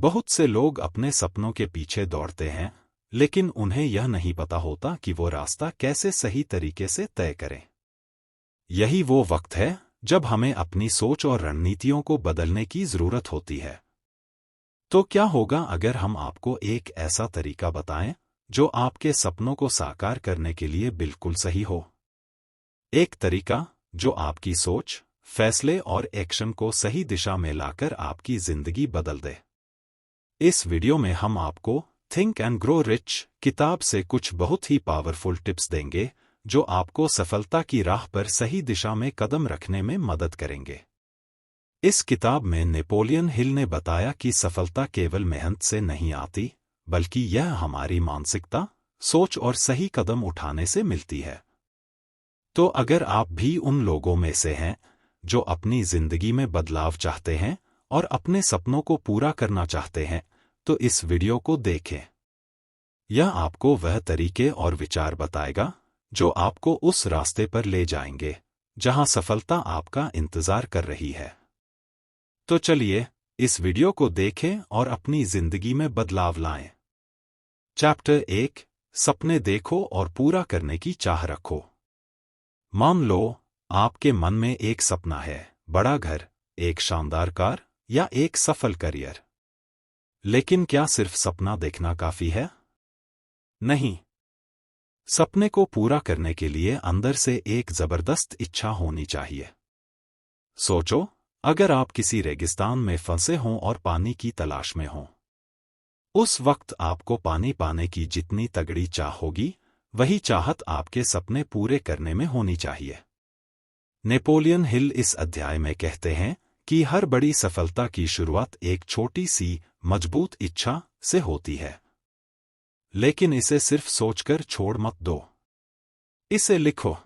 बहुत से लोग अपने सपनों के पीछे दौड़ते हैं, लेकिन उन्हें यह नहीं पता होता कि वो रास्ता कैसे सही तरीके से तय करें। यही वो वक्त है जब हमें अपनी सोच और रणनीतियों को बदलने की जरूरत होती है। तो क्या होगा अगर हम आपको एक ऐसा तरीका बताएं जो आपके सपनों को साकार करने के लिए बिल्कुल सही हो? एक तरीका जो आपकी सोच, फैसले और एक्शन को सही दिशा में लाकर आपकी जिंदगी बदल दे। इस वीडियो में हम आपको थिंक एंड ग्रो रिच किताब से कुछ बहुत ही पावरफुल टिप्स देंगे जो आपको सफलता की राह पर सही दिशा में कदम रखने में मदद करेंगे। इस किताब में नेपोलियन हिल ने बताया कि सफलता केवल मेहनत से नहीं आती, बल्कि यह हमारी मानसिकता, सोच और सही कदम उठाने से मिलती है। तो अगर आप भी उन लोगों में से हैं जो अपनी जिंदगी में बदलाव चाहते हैं और अपने सपनों को पूरा करना चाहते हैं, तो इस वीडियो को देखें। यह आपको वह तरीके और विचार बताएगा जो आपको उस रास्ते पर ले जाएंगे जहां सफलता आपका इंतजार कर रही है। तो चलिए इस वीडियो को देखें और अपनी जिंदगी में बदलाव लाएं। चैप्टर 1, सपने देखो और पूरा करने की चाह रखो। मान लो आपके मन में एक सपना है, बड़ा घर, एक शानदार कार या एक सफल करियर। लेकिन क्या सिर्फ सपना देखना काफी है? नहीं। सपने को पूरा करने के लिए अंदर से एक जबरदस्त इच्छा होनी चाहिए। सोचो, अगर आप किसी रेगिस्तान में फंसे हों और पानी की तलाश में हों। उस वक्त आपको पानी पाने की जितनी तगड़ी चाह होगी, वही चाहत आपके सपने पूरे करने में होनी चाहिए। नेपोलियन हिल इस अध्याय में कहते हैं कि हर बड़ी सफलता की शुरुआत एक छोटी सी मजबूत इच्छा से होती है। लेकिन इसे सिर्फ सोचकर छोड़ मत दो। इसे लिखो।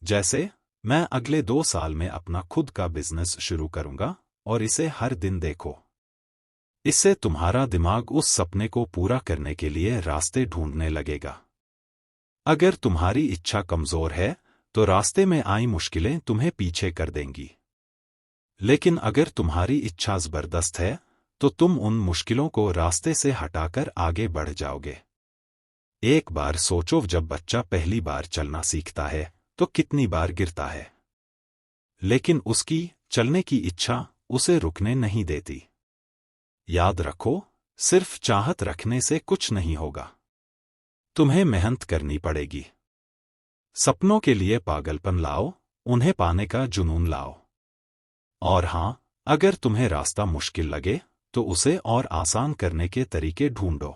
जैसे, मैं अगले 2 साल में अपना खुद का बिजनेस शुरू करूंगा, और इसे हर दिन देखो। इससे तुम्हारा दिमाग उस सपने को पूरा करने के लिए रास्ते ढूंढने लगेगा। अगर तुम्हारी इच्छा कमजोर है, तो रास्ते में आई मुश्किलें तुम्हें पीछे कर देंगी। लेकिन अगर तुम्हारी इच्छा जबरदस्त है, तो तुम उन मुश्किलों को रास्ते से हटाकर आगे बढ़ जाओगे। एक बार सोचो, जब बच्चा पहली बार चलना सीखता है तो कितनी बार गिरता है, लेकिन उसकी चलने की इच्छा उसे रुकने नहीं देती। याद रखो, सिर्फ चाहत रखने से कुछ नहीं होगा। तुम्हें मेहनत करनी पड़ेगी। सपनों के लिए पागलपन लाओ, उन्हें पाने का जुनून लाओ। और हां, अगर तुम्हें रास्ता मुश्किल लगे, तो उसे और आसान करने के तरीके ढूंढो।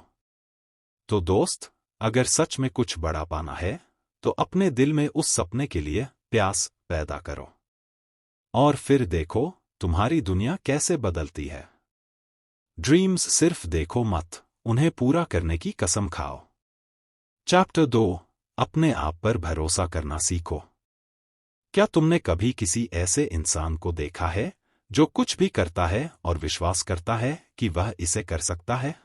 तो दोस्त, अगर सच में कुछ बड़ा पाना है, तो अपने दिल में उस सपने के लिए प्यास पैदा करो। और फिर देखो तुम्हारी दुनिया कैसे बदलती है। ड्रीम्स सिर्फ देखो मत, उन्हें पूरा करने की कसम खाओ। चैप्टर 2, अपने आप पर भरोसा करना सीखो। क्या तुमने कभी किसी ऐसे इंसान को देखा है जो कुछ भी करता है और विश्वास करता है कि वह इसे कर सकता है?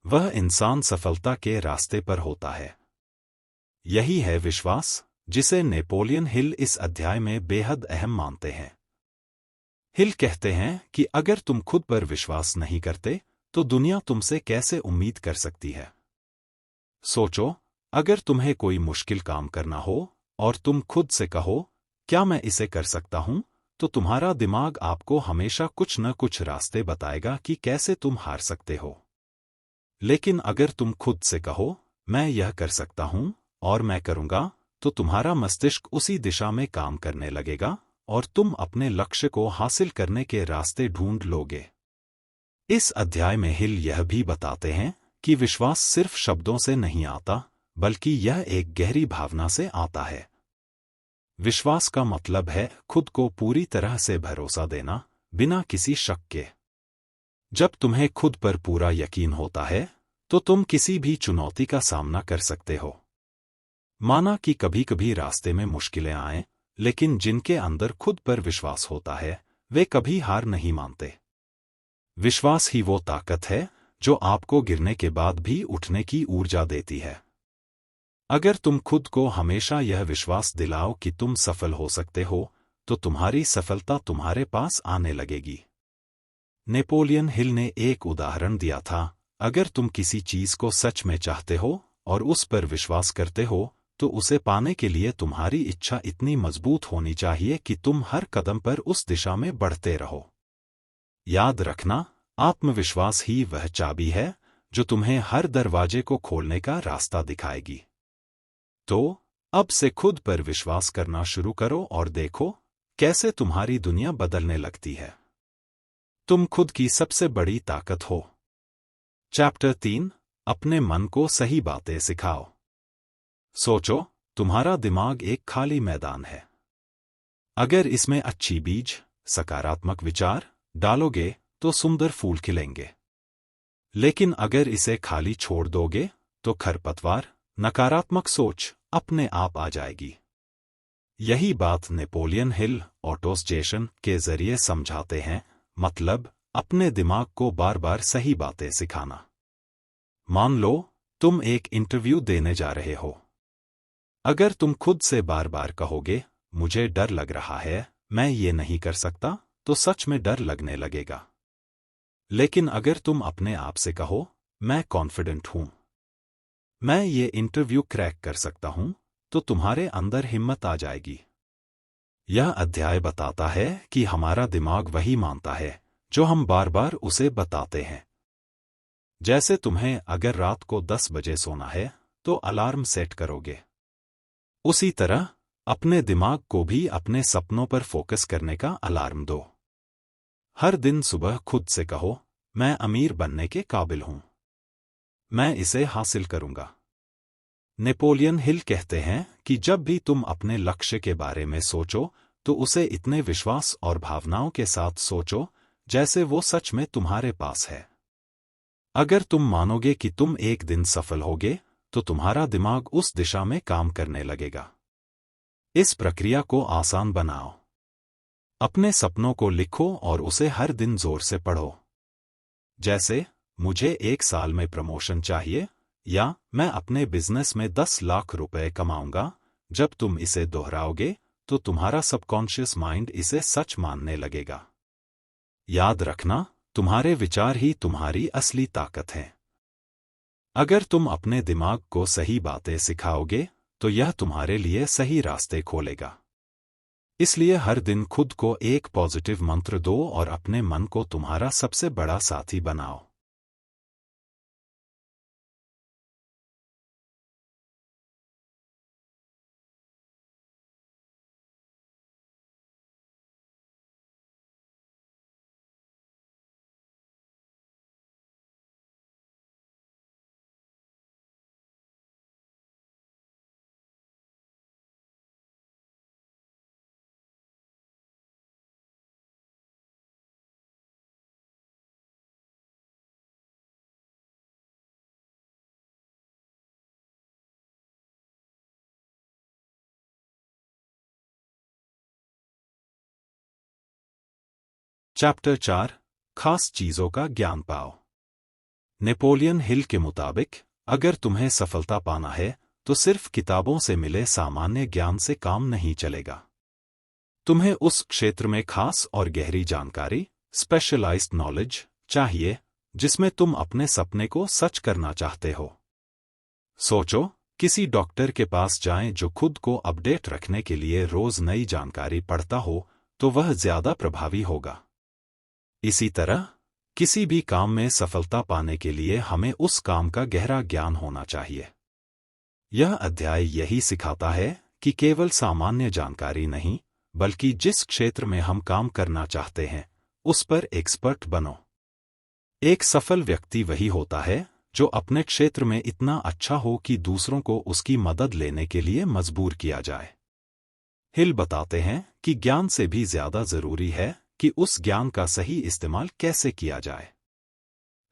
वह इंसान सफलता के रास्ते पर होता है। यही है विश्वास, जिसे नेपोलियन हिल इस अध्याय में बेहद अहम मानते हैं। हिल कहते हैं कि अगर तुम खुद पर विश्वास नहीं करते, तो दुनिया तुमसे कैसे उम्मीद कर सकती है? सोचो, अगर तुम्हें कोई मुश्किल काम करना हो और तुम खुद से कहो, क्या मैं इसे कर सकता हूं, तो तुम्हारा दिमाग आपको हमेशा कुछ न कुछ रास्ते बताएगा कि कैसे तुम हार सकते हो। लेकिन अगर तुम खुद से कहो, मैं यह कर सकता हूं और मैं करूंगा, तो तुम्हारा मस्तिष्क उसी दिशा में काम करने लगेगा और तुम अपने लक्ष्य को हासिल करने के रास्ते ढूंढ लोगे। इस अध्याय में हिल यह भी बताते हैं कि विश्वास सिर्फ शब्दों से नहीं आता, बल्कि यह एक गहरी भावना से आता है। विश्वास का मतलब है खुद को पूरी तरह से भरोसा देना, बिना किसी शक के। जब तुम्हें खुद पर पूरा यकीन होता है, तो तुम किसी भी चुनौती का सामना कर सकते हो। माना कि कभी कभी रास्ते में मुश्किलें आएं, लेकिन जिनके अंदर खुद पर विश्वास होता है, वे कभी हार नहीं मानते। विश्वास ही वो ताकत है जो आपको गिरने के बाद भी उठने की ऊर्जा देती है। अगर तुम खुद को हमेशा यह विश्वास दिलाओ कि तुम सफल हो सकते हो, तो तुम्हारी सफलता तुम्हारे पास आने लगेगी। नेपोलियन हिल ने एक उदाहरण दिया था, अगर तुम किसी चीज को सच में चाहते हो और उस पर विश्वास करते हो, तो उसे पाने के लिए तुम्हारी इच्छा इतनी मजबूत होनी चाहिए कि तुम हर कदम पर उस दिशा में बढ़ते रहो। याद रखना, आत्मविश्वास ही वह चाबी है जो तुम्हें हर दरवाजे को खोलने का रास्ता दिखाएगी। तो अब से खुद पर विश्वास करना शुरू करो और देखो कैसे तुम्हारी दुनिया बदलने लगती है। तुम खुद की सबसे बड़ी ताकत हो। चैप्टर 3, अपने मन को सही बातें सिखाओ। सोचो, तुम्हारा दिमाग एक खाली मैदान है। अगर इसमें अच्छी बीज, सकारात्मक विचार डालोगे तो सुंदर फूल खिलेंगे। लेकिन अगर इसे खाली छोड़ दोगे तो खरपतवार, नकारात्मक सोच अपने आप आ जाएगी। यही बात नेपोलियन हिल ऑटोसजेशन के जरिए समझाते हैं, मतलब अपने दिमाग को बार बार सही बातें सिखाना। मान लो तुम एक इंटरव्यू देने जा रहे हो। अगर तुम खुद से बार बार कहोगे, मुझे डर लग रहा है, मैं ये नहीं कर सकता, तो सच में डर लगने लगेगा। लेकिन अगर तुम अपने आप से कहो, मैं कॉन्फिडेंट हूं, मैं ये इंटरव्यू क्रैक कर सकता हूं, तो तुम्हारे अंदर हिम्मत आ जाएगी। यह अध्याय बताता है कि हमारा दिमाग वही मानता है जो हम बार बार उसे बताते हैं। जैसे तुम्हें अगर रात को 10 बजे सोना है तो अलार्म सेट करोगे, उसी तरह अपने दिमाग को भी अपने सपनों पर फोकस करने का अलार्म दो। हर दिन सुबह खुद से कहो, मैं अमीर बनने के काबिल हूं, मैं इसे हासिल करूंगा। नेपोलियन हिल कहते हैं कि जब भी तुम अपने लक्ष्य के बारे में सोचो तो उसे इतने विश्वास और भावनाओं के साथ सोचो जैसे वो सच में तुम्हारे पास है। अगर तुम मानोगे कि तुम एक दिन सफल होगे तो तुम्हारा दिमाग उस दिशा में काम करने लगेगा। इस प्रक्रिया को आसान बनाओ। अपने सपनों को लिखो और उसे हर दिन जोर से पढ़ो। जैसे, मुझे 1 साल में प्रमोशन चाहिए, या मैं अपने बिजनेस में 10 लाख रुपए कमाऊंगा। जब तुम इसे दोहराओगे तो तुम्हारा सबकॉन्शियस माइंड इसे सच मानने लगेगा। याद रखना, तुम्हारे विचार ही तुम्हारी असली ताकत हैं। अगर तुम अपने दिमाग को सही बातें सिखाओगे तो यह तुम्हारे लिए सही रास्ते खोलेगा। इसलिए हर दिन खुद को एक पॉजिटिव मंत्र दो और अपने मन को तुम्हारा सबसे बड़ा साथी बनाओ। चैप्टर 4, खास चीजों का ज्ञान पाओ। नेपोलियन हिल के मुताबिक, अगर तुम्हें सफलता पाना है तो सिर्फ किताबों से मिले सामान्य ज्ञान से काम नहीं चलेगा। तुम्हें उस क्षेत्र में खास और गहरी जानकारी, स्पेशलाइज्ड नॉलेज चाहिए जिसमें तुम अपने सपने को सच करना चाहते हो। सोचो, किसी डॉक्टर के पास जाएं जो खुद को अपडेट रखने के लिए रोज नई जानकारी पढ़ता हो, तो वह ज्यादा प्रभावी होगा। इसी तरह किसी भी काम में सफलता पाने के लिए हमें उस काम का गहरा ज्ञान होना चाहिए। यह अध्याय यही सिखाता है कि केवल सामान्य जानकारी नहीं, बल्कि जिस क्षेत्र में हम काम करना चाहते हैं उस पर एक्सपर्ट बनो। एक सफल व्यक्ति वही होता है जो अपने क्षेत्र में इतना अच्छा हो कि दूसरों को उसकी मदद लेने के लिए मजबूर किया जाए। हिल बताते हैं कि ज्ञान से भी ज्यादा जरूरी है कि उस ज्ञान का सही इस्तेमाल कैसे किया जाए।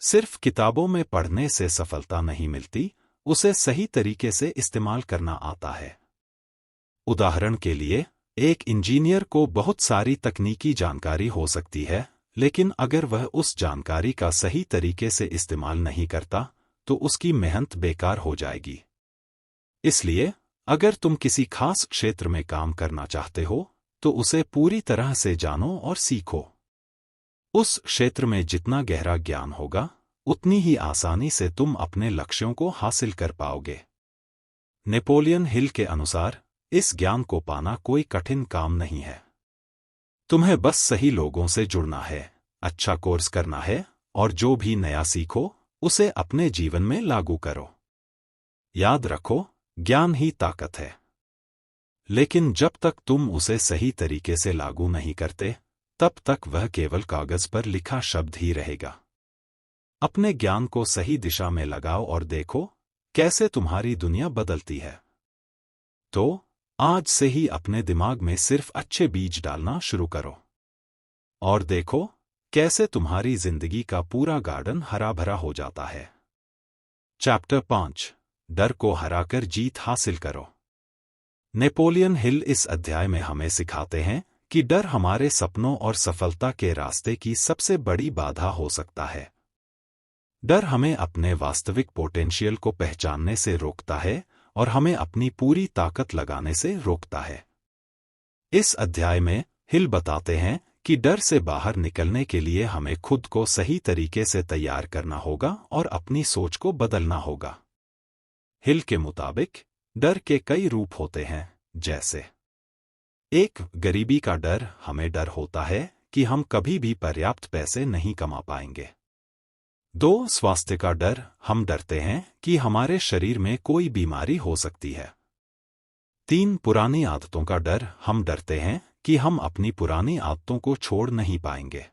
सिर्फ किताबों में पढ़ने से सफलता नहीं मिलती, उसे सही तरीके से इस्तेमाल करना आता है। उदाहरण के लिए, एक इंजीनियर को बहुत सारी तकनीकी जानकारी हो सकती है, लेकिन अगर वह उस जानकारी का सही तरीके से इस्तेमाल नहीं करता तो उसकी मेहनत बेकार हो जाएगी। इसलिए अगर तुम किसी खास क्षेत्र में काम करना चाहते हो तो उसे पूरी तरह से जानो और सीखो। उस क्षेत्र में जितना गहरा ज्ञान होगा, उतनी ही आसानी से तुम अपने लक्ष्यों को हासिल कर पाओगे। नेपोलियन हिल के अनुसार इस ज्ञान को पाना कोई कठिन काम नहीं है। तुम्हें बस सही लोगों से जुड़ना है, अच्छा कोर्स करना है और जो भी नया सीखो उसे अपने जीवन में लागू करो। याद रखो, ज्ञान ही ताकत है, लेकिन जब तक तुम उसे सही तरीके से लागू नहीं करते, तब तक वह केवल कागज पर लिखा शब्द ही रहेगा। अपने ज्ञान को सही दिशा में लगाओ और देखो कैसे तुम्हारी दुनिया बदलती है। तो आज से ही अपने दिमाग में सिर्फ अच्छे बीज डालना शुरू करो और देखो कैसे तुम्हारी जिंदगी का पूरा गार्डन हरा भरा हो जाता है। चैप्टर 5, डर को हराकर जीत हासिल करो। नेपोलियन हिल इस अध्याय में हमें सिखाते हैं कि डर हमारे सपनों और सफलता के रास्ते की सबसे बड़ी बाधा हो सकता है। डर हमें अपने वास्तविक पोटेंशियल को पहचानने से रोकता है और हमें अपनी पूरी ताकत लगाने से रोकता है। इस अध्याय में हिल बताते हैं कि डर से बाहर निकलने के लिए हमें खुद को सही तरीके से तैयार करना होगा और अपनी सोच को बदलना होगा। हिल के मुताबिक डर के कई रूप होते हैं, जैसे 1. गरीबी का डर। हमें डर होता है कि हम कभी भी पर्याप्त पैसे नहीं कमा पाएंगे। 2. स्वास्थ्य का डर। हम डरते हैं कि हमारे शरीर में कोई बीमारी हो सकती है। 3. पुरानी आदतों का डर। हम डरते हैं कि हम अपनी पुरानी आदतों को छोड़ नहीं पाएंगे।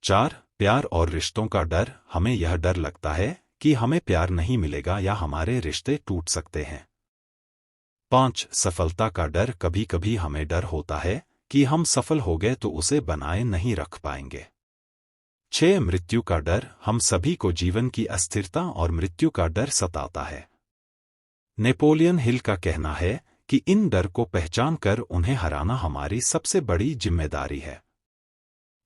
4. प्यार और रिश्तों का डर। हमें यह डर लगता है कि हमें प्यार नहीं मिलेगा या हमारे रिश्ते टूट सकते हैं। 5. सफलता का डर। कभी कभी हमें डर होता है कि हम सफल हो गए तो उसे बनाए नहीं रख पाएंगे। 6. मृत्यु का डर। हम सभी को जीवन की अस्थिरता और मृत्यु का डर सताता है। नेपोलियन हिल का कहना है कि इन डर को पहचान कर उन्हें हराना हमारी सबसे बड़ी जिम्मेदारी है।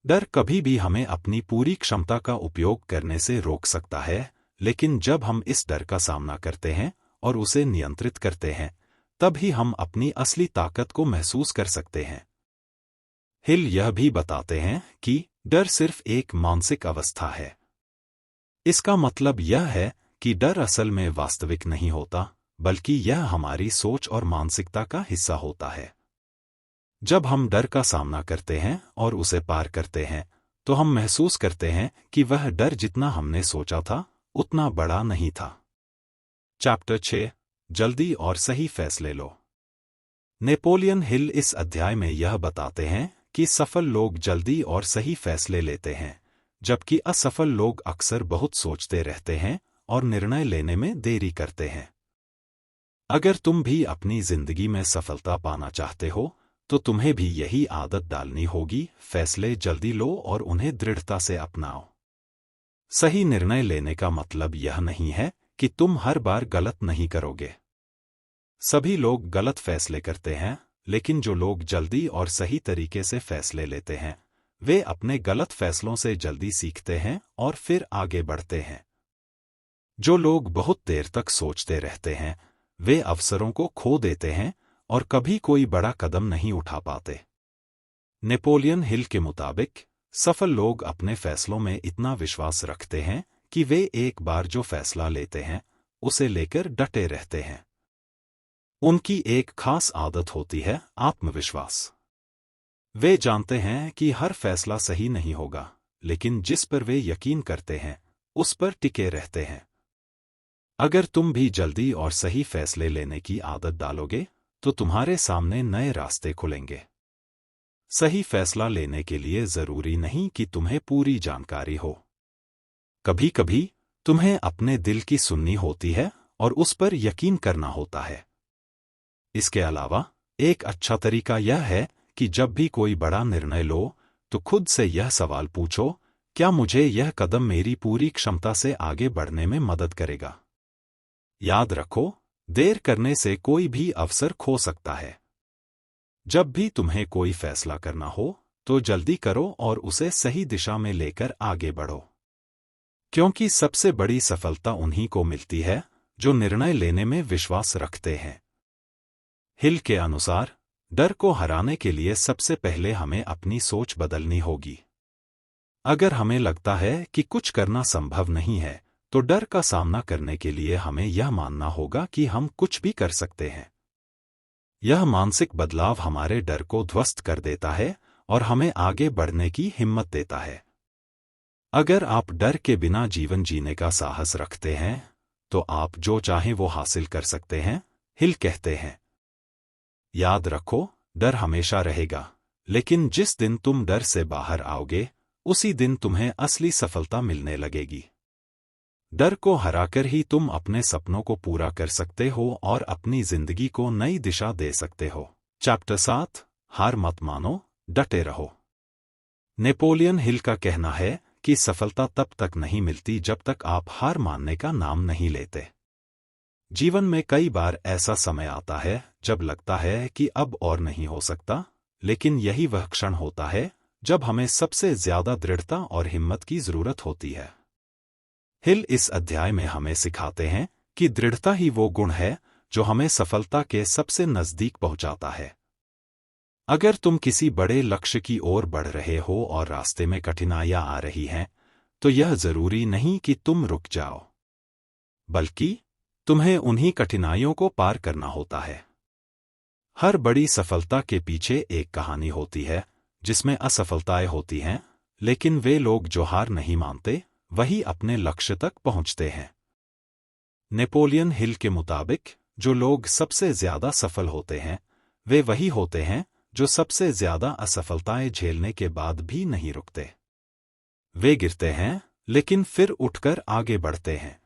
डर कभी भी हमें अपनी पूरी क्षमता का उपयोग करने से रोक सकता है, लेकिन जब हम इस डर का सामना करते हैं और उसे नियंत्रित करते हैं, तब ही हम अपनी असली ताकत को महसूस कर सकते हैं। हिल यह भी बताते हैं कि डर सिर्फ एक मानसिक अवस्था है। इसका मतलब यह है कि डर असल में वास्तविक नहीं होता, बल्कि यह हमारी सोच और मानसिकता का हिस्सा होता है। जब हम डर का सामना करते हैं और उसे पार करते हैं, तो हम महसूस करते हैं कि वह डर जितना हमने सोचा था, उतना बड़ा नहीं था। चैप्टर 6, जल्दी और सही फैसले लो। नेपोलियन हिल इस अध्याय में यह बताते हैं कि सफल लोग जल्दी और सही फैसले लेते हैं, जबकि असफल लोग अक्सर बहुत सोचते रहते हैं और निर्णय लेने में देरी करते हैं। अगर तुम भी अपनी जिंदगी में सफलता पाना चाहते हो, तो तुम्हें भी यही आदत डालनी होगी। फैसले जल्दी लो और उन्हें दृढ़ता से अपनाओ। सही निर्णय लेने का मतलब यह नहीं है कि तुम हर बार गलत नहीं करोगे। सभी लोग गलत फैसले करते हैं, लेकिन जो लोग जल्दी और सही तरीके से फैसले लेते हैं, वे अपने गलत फैसलों से जल्दी सीखते हैं और फिर आगे बढ़ते हैं। जो लोग बहुत देर तक सोचते रहते हैं, वे अवसरों को खो देते हैं और कभी कोई बड़ा कदम नहीं उठा पाते। नेपोलियन हिल के मुताबिक सफल लोग अपने फैसलों में इतना विश्वास रखते हैं कि वे एक बार जो फैसला लेते हैं, उसे लेकर डटे रहते हैं। उनकी एक खास आदत होती है आत्मविश्वास। वे जानते हैं कि हर फैसला सही नहीं होगा, लेकिन जिस पर वे यकीन करते हैं, उस पर टिके रहते हैं। अगर तुम भी जल्दी और सही फैसले लेने की आदत डालोगे, तो तुम्हारे सामने नए रास्ते खुलेंगे। सही फैसला लेने के लिए जरूरी नहीं कि तुम्हें पूरी जानकारी हो। कभी कभी तुम्हें अपने दिल की सुननी होती है और उस पर यकीन करना होता है। इसके अलावा एक अच्छा तरीका यह है कि जब भी कोई बड़ा निर्णय लो, तो खुद से यह सवाल पूछो, क्या मुझे यह कदम मेरी पूरी क्षमता से आगे बढ़ने में मदद करेगा? याद रखो, देर करने से कोई भी अवसर खो सकता है। जब भी तुम्हें कोई फैसला करना हो, तो जल्दी करो और उसे सही दिशा में लेकर आगे बढ़ो। क्योंकि सबसे बड़ी सफलता उन्हीं को मिलती है जो निर्णय लेने में विश्वास रखते हैं। हिल के अनुसार डर को हराने के लिए सबसे पहले हमें अपनी सोच बदलनी होगी। अगर हमें लगता है कि कुछ करना संभव नहीं है, तो डर का सामना करने के लिए हमें यह मानना होगा कि हम कुछ भी कर सकते हैं। यह मानसिक बदलाव हमारे डर को ध्वस्त कर देता है और हमें आगे बढ़ने की हिम्मत देता है। अगर आप डर के बिना जीवन जीने का साहस रखते हैं, तो आप जो चाहें वो हासिल कर सकते हैं, हिल कहते हैं। याद रखो, डर हमेशा रहेगा, लेकिन जिस दिन तुम डर से बाहर आओगे, उसी दिन तुम्हें असली सफलता मिलने लगेगी। डर को हराकर ही तुम अपने सपनों को पूरा कर सकते हो और अपनी जिंदगी को नई दिशा दे सकते हो। चैप्टर 7, हार मत मानो, डटे रहो। नेपोलियन हिल का कहना है कि सफलता तब तक नहीं मिलती जब तक आप हार मानने का नाम नहीं लेते। जीवन में कई बार ऐसा समय आता है जब लगता है कि अब और नहीं हो सकता, लेकिन यही वह क्षण होता है जब हमें सबसे ज्यादा दृढ़ता और हिम्मत की जरूरत होती है। हिल इस अध्याय में हमें सिखाते हैं कि दृढ़ता ही वो गुण है जो हमें सफलता के सबसे नजदीक पहुंचाता है। अगर तुम किसी बड़े लक्ष्य की ओर बढ़ रहे हो और रास्ते में कठिनाइयां आ रही हैं, तो यह जरूरी नहीं कि तुम रुक जाओ, बल्कि तुम्हें उन्हीं कठिनाइयों को पार करना होता है। हर बड़ी सफलता के पीछे एक कहानी होती है जिसमें असफलताएं होती हैं, लेकिन वे लोग जो हार नहीं मानते, वही अपने लक्ष्य तक पहुंचते हैं। नेपोलियन हिल के मुताबिक जो लोग सबसे ज्यादा सफल होते हैं, वे वही होते हैं जो सबसे ज्यादा असफलताएं झेलने के बाद भी नहीं रुकते। वे गिरते हैं, लेकिन फिर उठकर आगे बढ़ते हैं।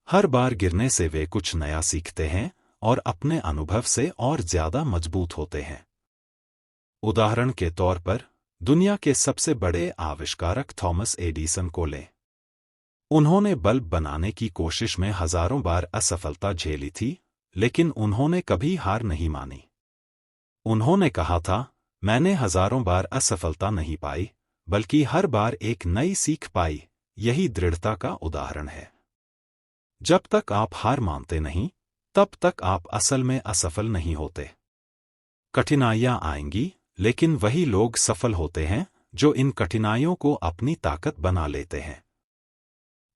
हर बार गिरने से वे कुछ नया सीखते हैं और अपने अनुभव से और ज्यादा मजबूत होते हैं। उदाहरण के तौर पर, दुनिया के सबसे बड़े आविष्कारक थॉमस एडिसन को लें। उन्होंने बल्ब बनाने की कोशिश में हजारों बार असफलता झेली थी, लेकिन उन्होंने कभी हार नहीं मानी। उन्होंने कहा था, मैंने हजारों बार असफलता नहीं पाई, बल्कि हर बार एक नई सीख पाई। यही दृढ़ता का उदाहरण है। जब तक आप हार मानते नहीं, तब तक आप असल में असफल नहीं होते। कठिनाइयां आएंगी, लेकिन वही लोग सफल होते हैं जो इन कठिनाइयों को अपनी ताकत बना लेते हैं।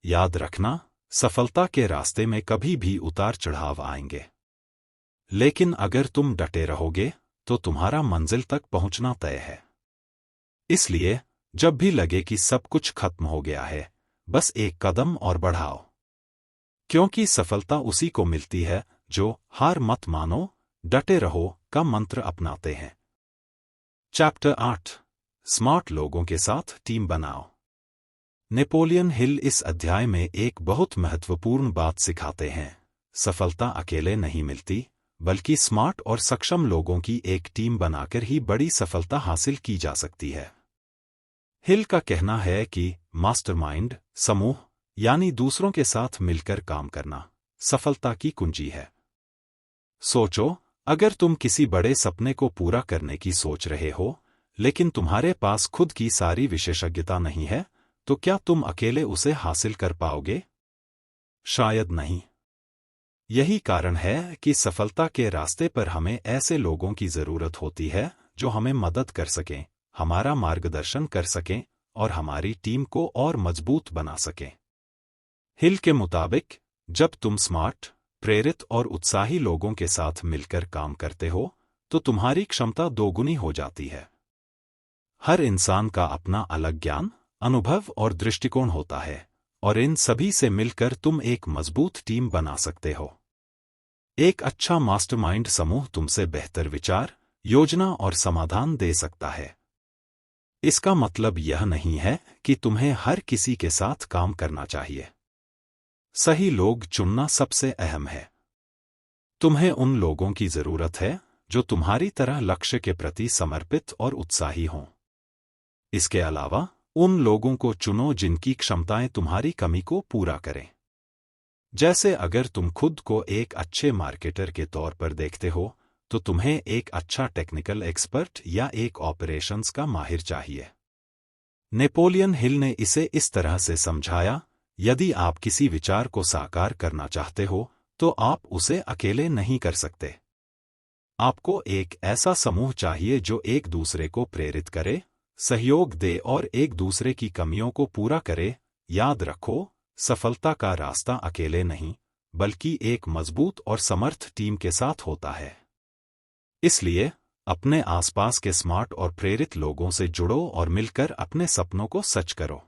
याद रखना, सफलता के रास्ते में कभी भी उतार चढ़ाव आएंगे, लेकिन अगर तुम डटे रहोगे, तो तुम्हारा मंजिल तक पहुंचना तय है। इसलिए जब भी लगे कि सब कुछ खत्म हो गया है, बस एक कदम और बढ़ाओ, क्योंकि सफलता उसी को मिलती है जो हार मत मानो, डटे रहो का मंत्र अपनाते हैं। चैप्टर 8, स्मार्ट लोगों के साथ टीम बनाओ। नेपोलियन हिल इस अध्याय में एक बहुत महत्वपूर्ण बात सिखाते हैं। सफलता अकेले नहीं मिलती, बल्कि स्मार्ट और सक्षम लोगों की एक टीम बनाकर ही बड़ी सफलता हासिल की जा सकती है। हिल का कहना है कि मास्टरमाइंड, समूह, यानी दूसरों के साथ मिलकर काम करना, सफलता की कुंजी है। सोचो, अगर तुम किसी बड़े सपने को पूरा करने की सोच रहे हो, लेकिन तुम्हारे पास खुद की सारी विशेषज्ञता नहीं है, तो क्या तुम अकेले उसे हासिल कर पाओगे? शायद नहीं। यही कारण है कि सफलता के रास्ते पर हमें ऐसे लोगों की जरूरत होती है जो हमें मदद कर सकें, हमारा मार्गदर्शन कर सकें और हमारी टीम को और मजबूत बना सकें। हिल के मुताबिक, जब तुम स्मार्ट, प्रेरित और उत्साही लोगों के साथ मिलकर काम करते हो, तो तुम्हारी क्षमता दोगुनी हो जाती है। हर इंसान का अपना अलग ज्ञान, अनुभव और दृष्टिकोण होता है, और इन सभी से मिलकर तुम एक मजबूत टीम बना सकते हो। एक अच्छा मास्टरमाइंड समूह तुमसे बेहतर विचार, योजना और समाधान दे सकता है। इसका मतलब यह नहीं है कि तुम्हें हर किसी के साथ काम करना चाहिए। सही लोग चुनना सबसे अहम है। तुम्हें उन लोगों की जरूरत है जो तुम्हारी तरह लक्ष्य के प्रति समर्पित और उत्साही हों। इसके अलावा उन लोगों को चुनो जिनकी क्षमताएं तुम्हारी कमी को पूरा करें। जैसे अगर तुम खुद को एक अच्छे मार्केटर के तौर पर देखते हो, तो तुम्हें एक अच्छा टेक्निकल एक्सपर्ट या एक ऑपरेशंस का माहिर चाहिए। नेपोलियन हिल ने इसे इस तरह से समझाया, यदि आप किसी विचार को साकार करना चाहते हो, तो आप उसे अकेले नहीं कर सकते। आपको एक ऐसा समूह चाहिए जो एक दूसरे को प्रेरित करे, सहयोग दे और एक दूसरे की कमियों को पूरा करे। याद रखो, सफलता का रास्ता अकेले नहीं, बल्कि एक मजबूत और समर्थ टीम के साथ होता है। इसलिए अपने आसपास के स्मार्ट और प्रेरित लोगों से जुड़ो और मिलकर अपने सपनों को सच करो।